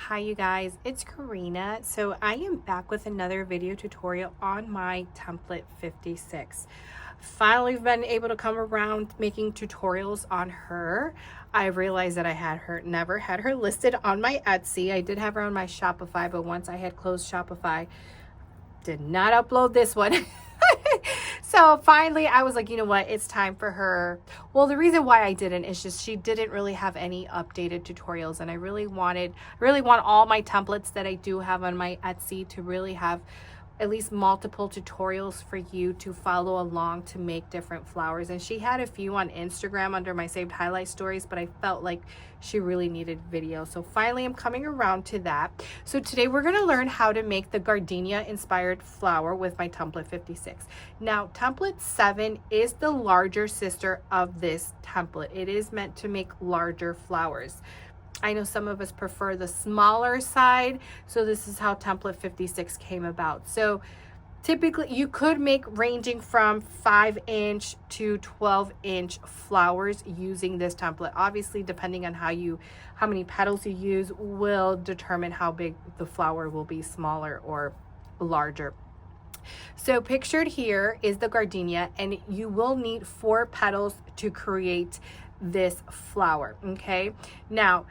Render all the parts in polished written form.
Hi you guys, it's Karina. So I am back with another video tutorial on my template 56. Finally been able to come around making tutorials on her. I realized that I never had her listed on my Etsy. I did have her on my Shopify, but once I had closed Shopify, did not upload this one. So finally I was like, you know what, it's time for her. Well, the reason why I didn't is just she didn't really have any updated tutorials, and I really want all my templates that I do have on my Etsy to really have at least multiple tutorials for you to follow along to make different flowers. And she had a few on Instagram under my saved highlight stories, but I felt like she really needed video. So finally I'm coming around to that. So today we're going to learn how to make the gardenia inspired flower with my template 56. Now template 7 is the larger sister of this template. It is meant to make larger flowers. I know some of us prefer the smaller side, so this is how template 56 came about. So typically you could make ranging from 5-inch to 12-inch flowers using this template. Obviously, depending on how many petals you use will determine how big the flower will be, smaller or larger. So pictured here is the gardenia, and you will need 4 petals to create this flower. Okay, now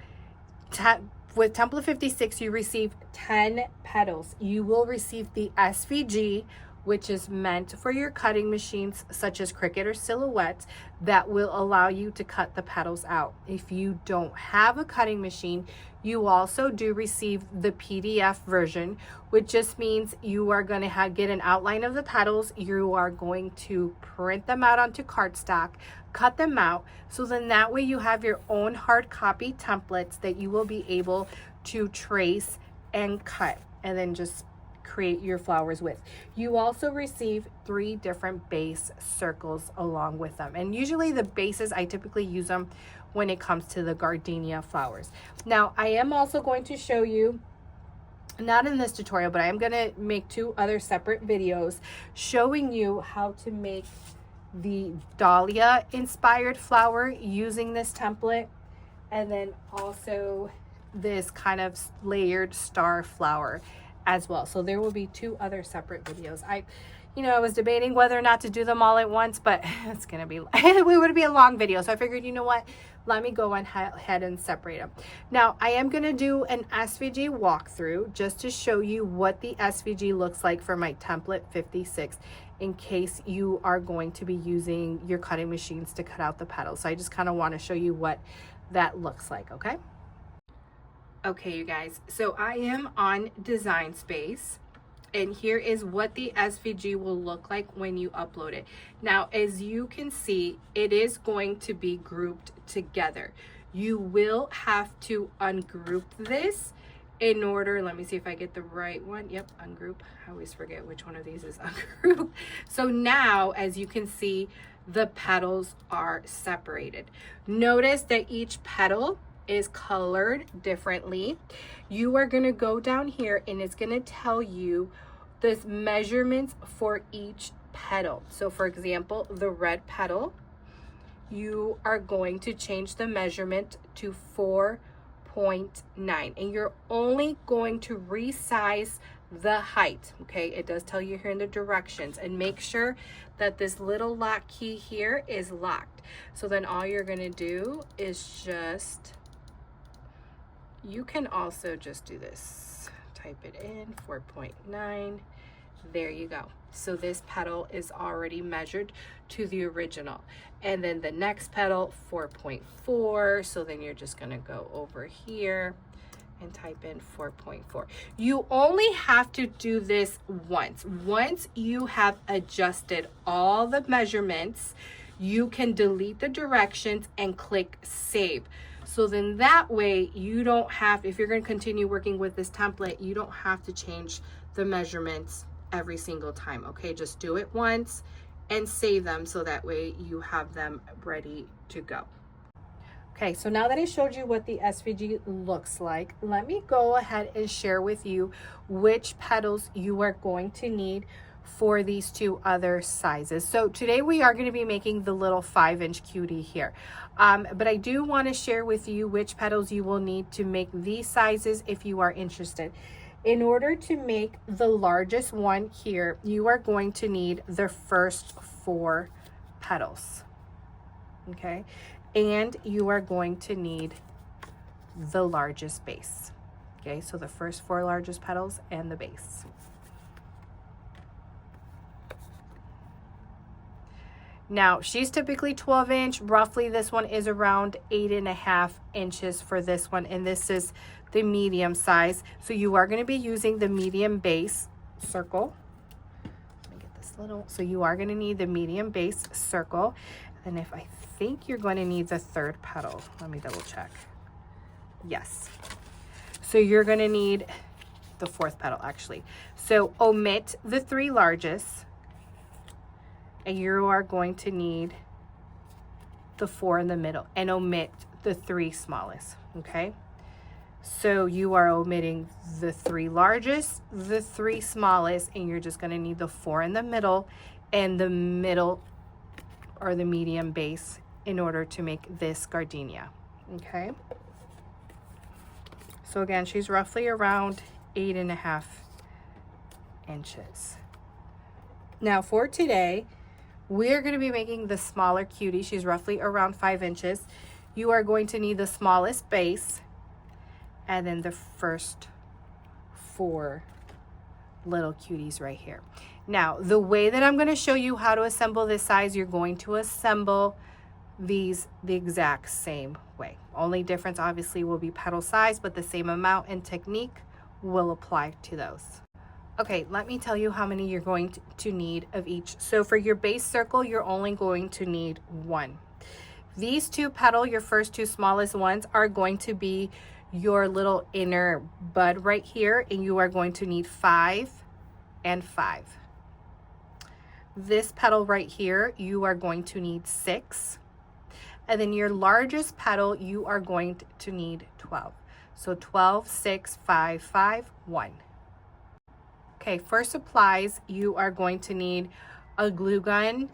with template 56 you receive 10 petals. You will receive the SVG, which is meant for your cutting machines such as Cricut or Silhouette, that will allow you to cut the petals out. If you don't have a cutting machine, you also do receive the PDF version, which just means you are going to get an outline of the petals. You are going to print them out onto cardstock, cut them out, so then that way you have your own hard copy templates that you will be able to trace and cut and then just create your flowers with. You also receive 3 different base circles along with them, and usually the bases, I typically use them when it comes to the gardenia flowers. Now I am also going to show you, not in this tutorial, but I am going to make 2 other separate videos showing you how to make the dahlia inspired flower using this template, and then also this kind of layered star flower as well. So there will be 2 other separate videos. I was debating whether or not to do them all at once, but it's gonna be it would be a long video, so I figured, you know what, let me go ahead and separate them. Now I am gonna do an SVG walkthrough just to show you what the SVG looks like for my template 56, in case you are going to be using your cutting machines to cut out the petals. So I just kind of want to show you what that looks like. Okay, you guys, so I am on Design Space, and here is what the SVG will look like when you upload it. Now, as you can see, it is going to be grouped together. You will have to ungroup this in order, let me see if I get the right one. Yep, ungroup. I always forget which one of these is ungroup. So now, as you can see, the petals are separated. Notice that each petal is colored differently. You are going to go down here and it's going to tell you the measurements for each petal. So for example, the red petal, you are going to change the measurement to 4.9, and you're only going to resize the height. Okay, it does tell you here in the directions, and make sure that this little lock key here is locked. So then all you're going to do is you can also just do this, type it in 4.9. There you go. So this petal is already measured to the original, and then the next petal 4.4. so then you're just going to go over here and type in 4.4. You only have to do this once. Once you have adjusted all the measurements, you can delete the directions and click save. So then that way you don't have, if you're going to continue working with this template, you don't have to change the measurements every single time. Okay, just do it once and save them, so that way you have them ready to go. Okay, so now that I showed you what the SVG looks like, let me go ahead and share with you which petals you are going to need for these two other sizes. So today we are going to be making the little 5-inch cutie here. But I do want to share with you which petals you will need to make these sizes if you are interested. In order to make the largest one here, you are going to need the first 4 petals. Okay, and you are going to need the largest base. Okay, so the first 4 largest petals and the base. Now, she's typically 12-inch. Roughly, this one is around 8.5 inches for this one, and this is the medium size. So you are going to be using the medium base circle. Let me get this little. So you are going to need the medium base circle. And if I think you're going to need the 3rd petal, let me double check. Yes. So you're going to need the 4th petal actually. So omit the 3 largest. And you are going to need the 4 in the middle and omit the 3 smallest, okay? So you are omitting the 3 largest, the 3 smallest, and you're just gonna need the 4 in the middle and the middle or the medium base in order to make this gardenia, okay? So again, she's roughly around 8.5 inches. Now for today, we're going to be making the smaller cutie. She's roughly around 5 inches. You are going to need the smallest base and then the first 4 little cuties right here. Now, the way that I'm going to show you how to assemble this size, you're going to assemble these the exact same way. Only difference obviously will be petal size, but the same amount and technique will apply to those. Okay, let me tell you how many you're going to need of each. So for your base circle, you're only going to need 1. These 2 petal, your first 2 smallest ones, are going to be your little inner bud right here, and you are going to need 5 and 5. This petal right here, you are going to need 6. And then your largest petal, you are going to need 12. So 12, 6, 5, 5, 1. Okay, for supplies, you are going to need a glue gun,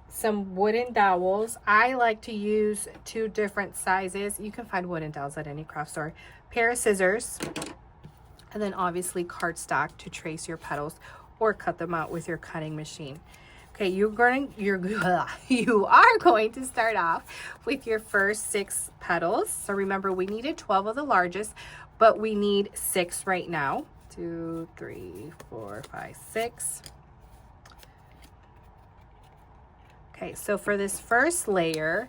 some wooden dowels. I like to use 2 different sizes. You can find wooden dowels at any craft store. Pair of scissors, and then obviously cardstock to trace your petals or cut them out with your cutting machine. Okay, you are going to start off with your first 6 petals. So remember, we needed 12 of the largest, but we need 6 right now. 2, 3, 4, 5, 6. Okay, so for this first layer,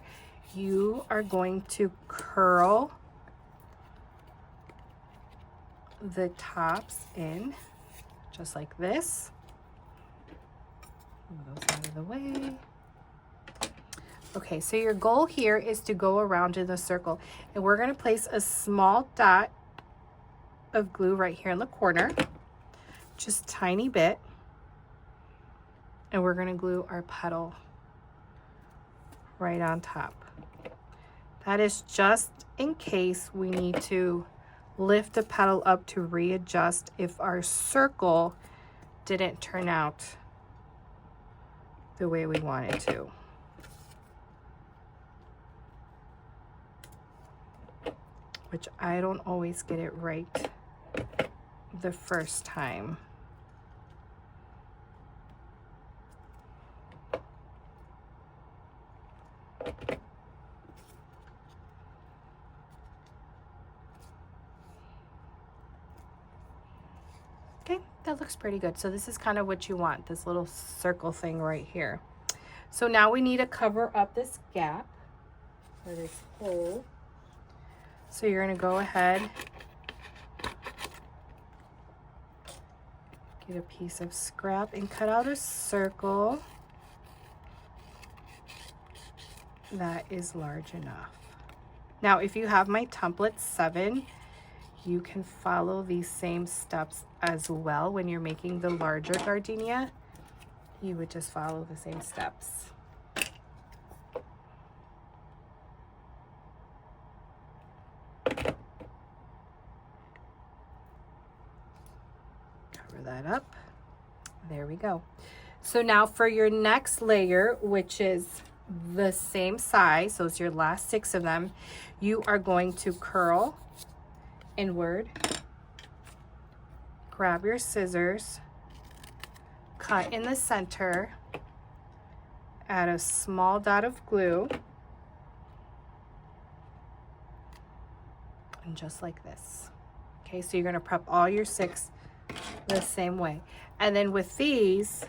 you are going to curl the tops in just like this. Move those out of the way. Okay, so your goal here is to go around in the circle, and we're going to place a small dot of glue right here in the corner, just tiny bit, and we're going to glue our petal right on top. That is just in case we need to lift the petal up to readjust if our circle didn't turn out the way we want it to. Which I don't always get it right the first time. Okay, that looks pretty good. So this is kind of what you want, this little circle thing right here. So now we need to cover up this gap or this hole. So you're going to go ahead, get a piece of scrap and cut out a circle that is large enough. Now, if you have my template 7, you can follow these same steps as well. When you're making the larger gardenia, you would just follow the same steps. Cover that up. There we go. So now for your next layer, which is the same size, so it's your last 6 of them, you are going to curl inward, grab your scissors, cut in the center, add a small dot of glue, and just like this. Okay, so you're going to prep all your 6 the same way. And then with these,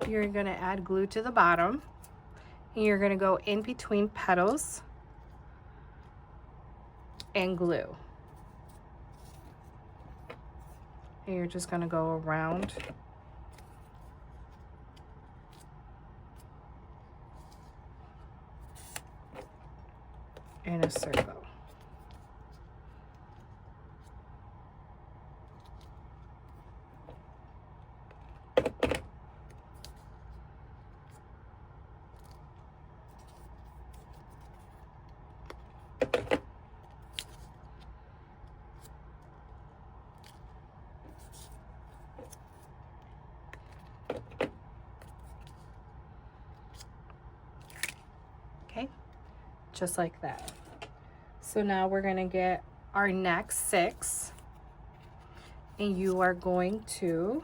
you're going to add glue to the bottom, and you're going to go in between petals and glue. And you're just going to go around in a circle. Okay, just like that. So now we're going to get our next 6, and you are going to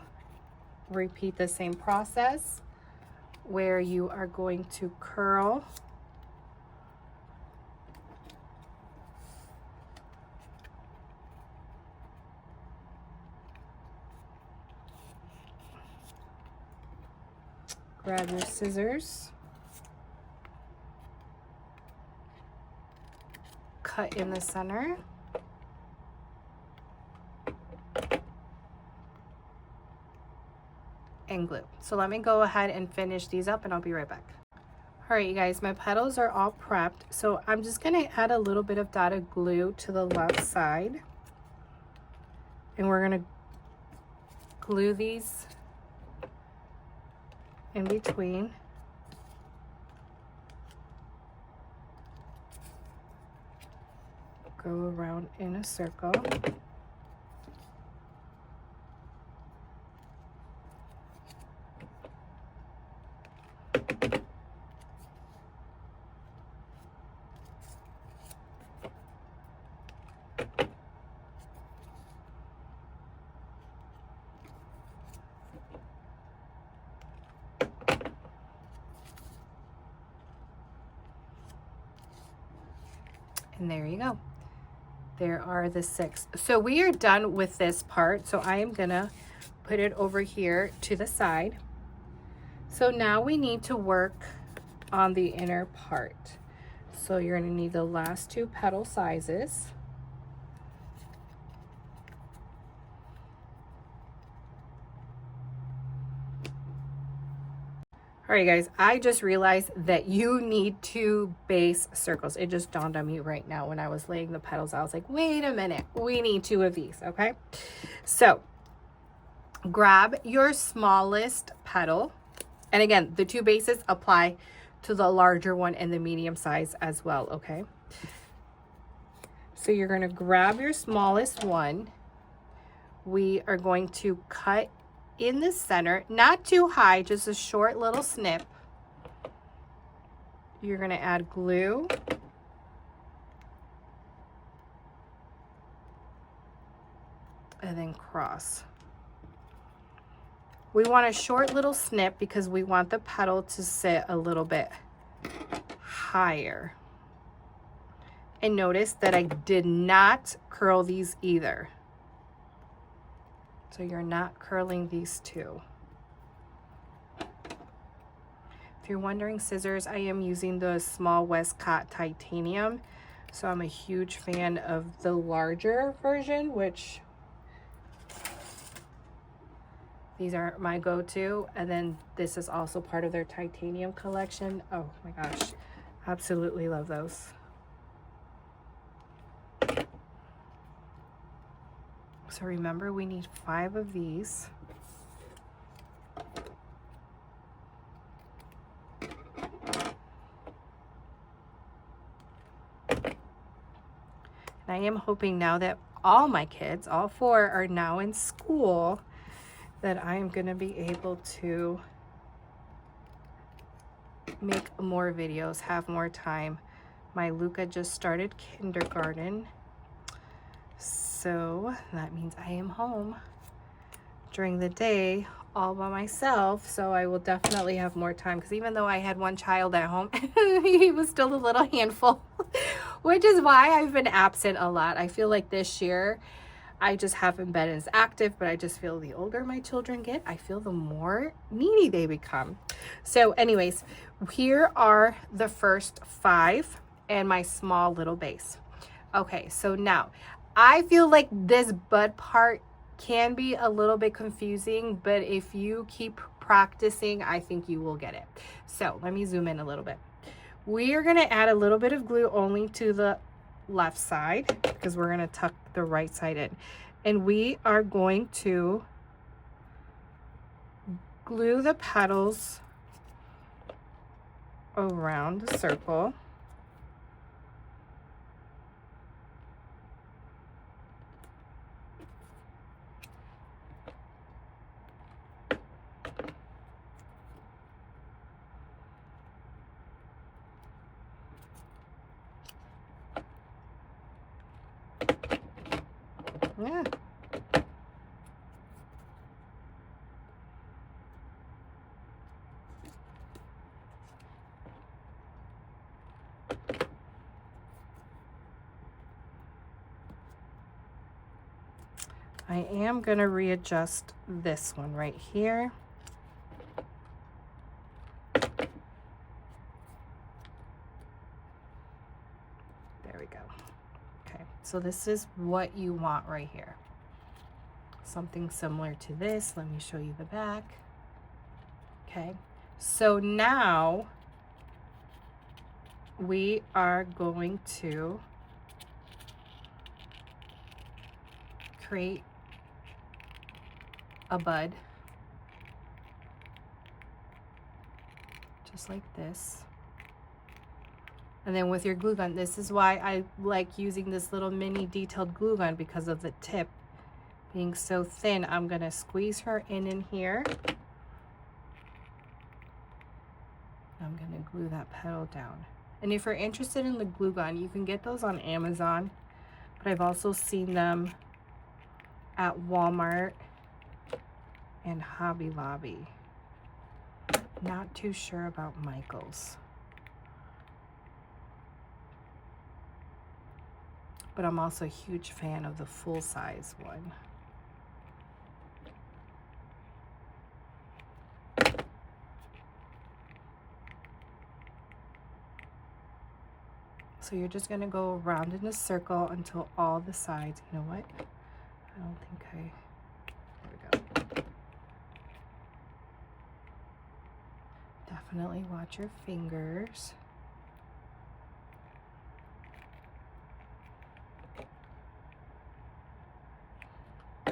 repeat the same process where you are going to curl grab your scissors, cut in the center, and glue. So let me go ahead and finish these up, and I'll be right back. All right, you guys, my petals are all prepped. So I'm just gonna add a little bit of dotted glue to the left side, and we're gonna glue these in between. Go around in a circle. And there you go. There are the 6. So we are done with this part. So I am gonna put it over here to the side. So now we need to work on the inner part. So you're gonna need the last 2 petal sizes. All right, guys, I just realized that you need 2 base circles. It just dawned on me right now when I was laying the petals. I was like, wait a minute, we need 2 of these, okay? So grab your smallest petal. And again, the 2 bases apply to the larger one and the medium size as well, okay? So you're gonna grab your smallest one. We are going to cut in the center, not too high, just a short little snip. You're going to add glue. And then cross. We want a short little snip because we want the petal to sit a little bit higher. And notice that I did not curl these either. So you're not curling these 2. If you're wondering scissors, I am using the small Westcott titanium. So I'm a huge fan of the larger version, which these are my go-to. And then this is also part of their titanium collection. Oh my gosh, absolutely love those. So remember, we need 5 of these. And I am hoping now that all my kids, all 4, are now in school, that I am going to be able to make more videos, have more time. My Luca just started kindergarten, so that means I am home during the day all by myself, so I will definitely have more time, because even though I had one child at home, he was still a little handful, which is why I've been absent a lot. I feel like this year I just haven't been as active, but I just feel the older my children get, I feel the more needy they become. So anyways, here are the first 5 and my small little base. Okay, so now I feel like this bud part can be a little bit confusing, but if you keep practicing, I think you will get it. So let me zoom in a little bit. We are going to add a little bit of glue only to the left side, because we're going to tuck the right side in. And we are going to glue the petals around the circle. Yeah. I am going to readjust this one right here. There we go. Okay, so this is what you want right here. Something similar to this. Let me show you the back. Okay, so now we are going to create a bud, just like this. And then with your glue gun, this is why I like using this little mini detailed glue gun, because of the tip being so thin. I'm gonna squeeze her in here. I'm gonna glue that petal down. And if you're interested in the glue gun, you can get those on Amazon, but I've also seen them at Walmart and Hobby Lobby. Not too sure about Michael's, but I'm also a huge fan of the full-size one. So you're just gonna go around in a circle until all the sides, you know what? I don't think there we go. Definitely watch your fingers. I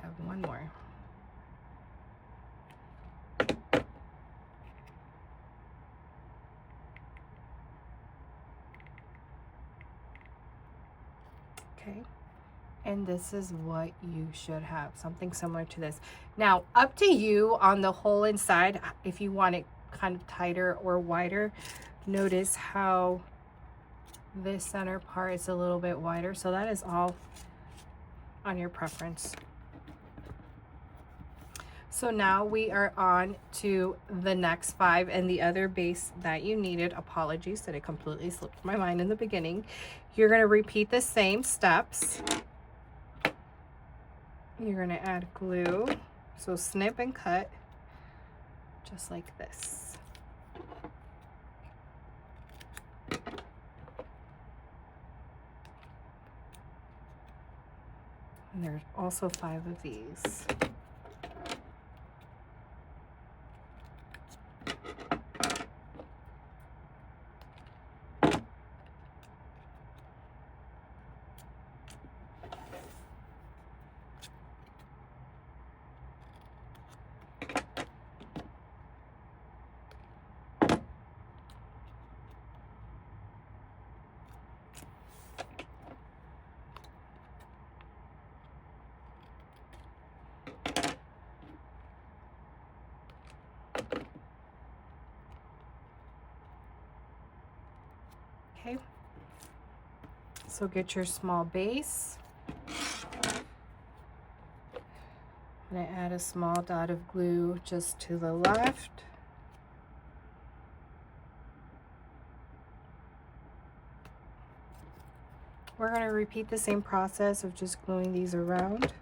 have one more. Okay, and this is what you should have, something similar to this. Now, up to you on the whole inside, if you want it kind of tighter or wider. Notice how this center part is a little bit wider, so that is all on your preference. So now we are on to the next 5 and the other base that you needed. Apologies that it completely slipped my mind in the beginning. You're going to repeat the same steps. You're going to add glue. So snip and cut just like this. And there's also 5 of these. So get your small base. I'm going to add a small dot of glue just to the left. We're going to repeat the same process of just gluing these around.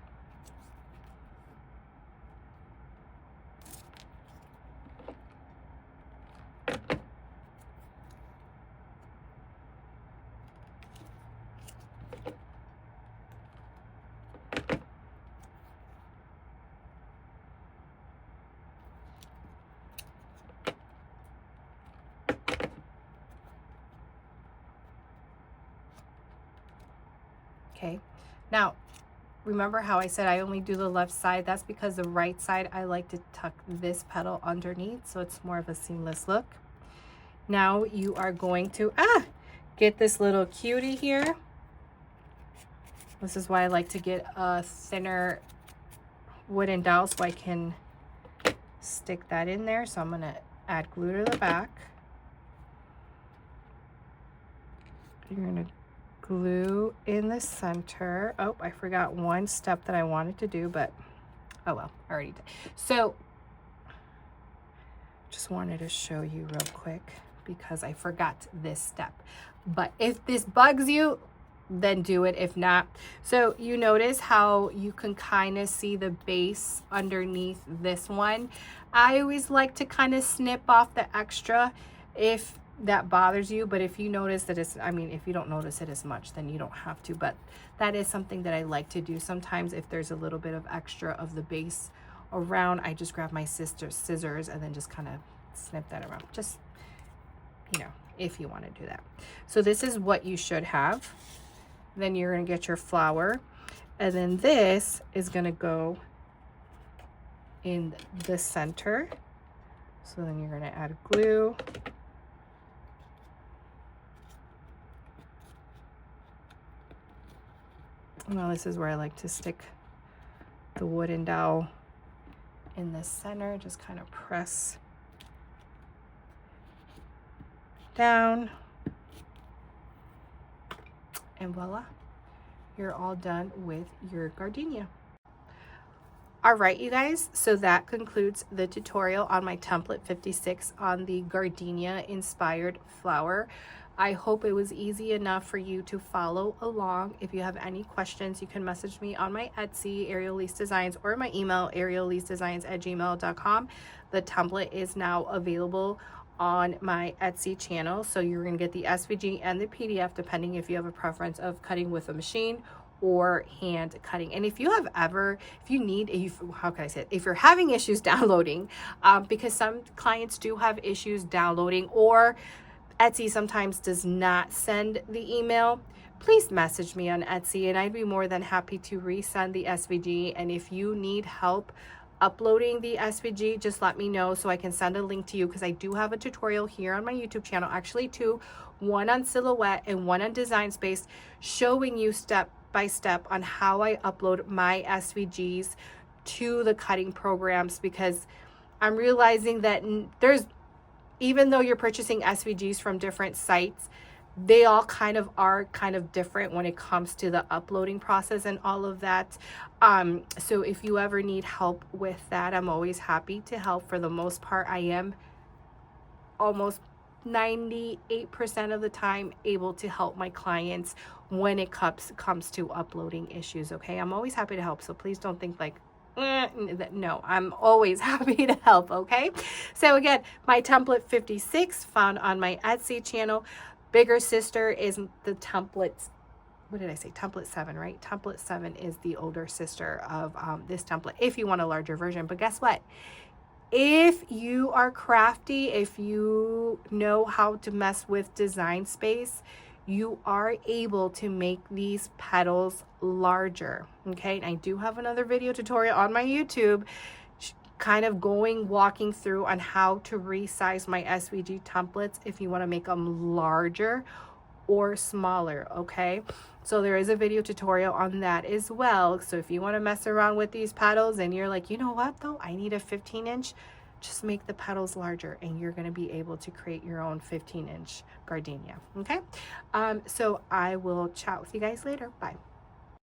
Okay, now remember how I said I only do the left side? That's because the right side, I like to tuck this petal underneath so it's more of a seamless look. Now you are going to get this little cutie here. This is why I like to get a thinner wooden dowel so I can stick that in there. So I'm going to add glue to the back. You're going to glue in the center. Oh, I forgot one step that I wanted to do, but oh well, I already did. So just wanted to show you real quick because I forgot this step. But if this bugs you, then do it. If not, so you notice how you can kind of see the base underneath this one. I always like to kind of snip off the extra if that bothers you, but if you notice that it's, I mean, if you don't notice it as much, then you don't have to, but that is something that I like to do sometimes. If there's a little bit of extra of the base around, I just grab my scissors and then just kind of snip that around, just, you know, if you want to do that. So this is what you should have. Then you're going to get your flower, and then this is going to go in the center. So then you're going to add glue. Now this is where I like to stick the wooden dowel in the center, just kind of press down, and voila, you're all done with your gardenia. All right, you guys, so that concludes the tutorial on my template 56 on the gardenia inspired flower. I hope it was easy enough for you to follow along. If you have any questions, you can message me on my Etsy, Ariel Lise Designs, or my email, ariellisedesigns@gmail.com. The template is now available on my Etsy channel, so you're going to get the SVG and the PDF depending if you have a preference of cutting with a machine or hand cutting. And if you have ever, if you need, how can I say it, if you're having issues downloading, because some clients do have issues downloading, or Etsy sometimes does not send the email, please message me on Etsy and I'd be more than happy to resend the SVG. And if you need help uploading the SVG, just let me know so I can send a link to you, because I do have a tutorial here on my YouTube channel, actually two, one on silhouette and one on Design Space, showing you step by step on how I upload my SVGs to the cutting programs, because I'm realizing that even though you're purchasing SVGs from different sites, they all kind of different when it comes to the uploading process and all of that. So if you ever need help with that, I'm always happy to help. For the most part, I am almost 98% of the time able to help my clients when it comes to uploading issues. Okay, I'm always happy to help, so please don't think like, no, I'm always happy to help. Okay, so again, my template 56 found on my Etsy channel. Bigger sister is the template, what did I say, template 7, right? Template 7 is the older sister of this template if you want a larger version. But guess what, if you are crafty, if you know how to mess with Design Space, you are able to make these petals larger. Okay, and I do have another video tutorial on my YouTube kind of walking through on how to resize my SVG templates if you want to make them larger or smaller. Okay, so there is a video tutorial on that as well. So if you want to mess around with these petals and you're like, you know what though, I need a 15-inch, just make the petals larger and you're going to be able to create your own 15-inch gardenia. Okay, so I will chat with you guys later. Bye.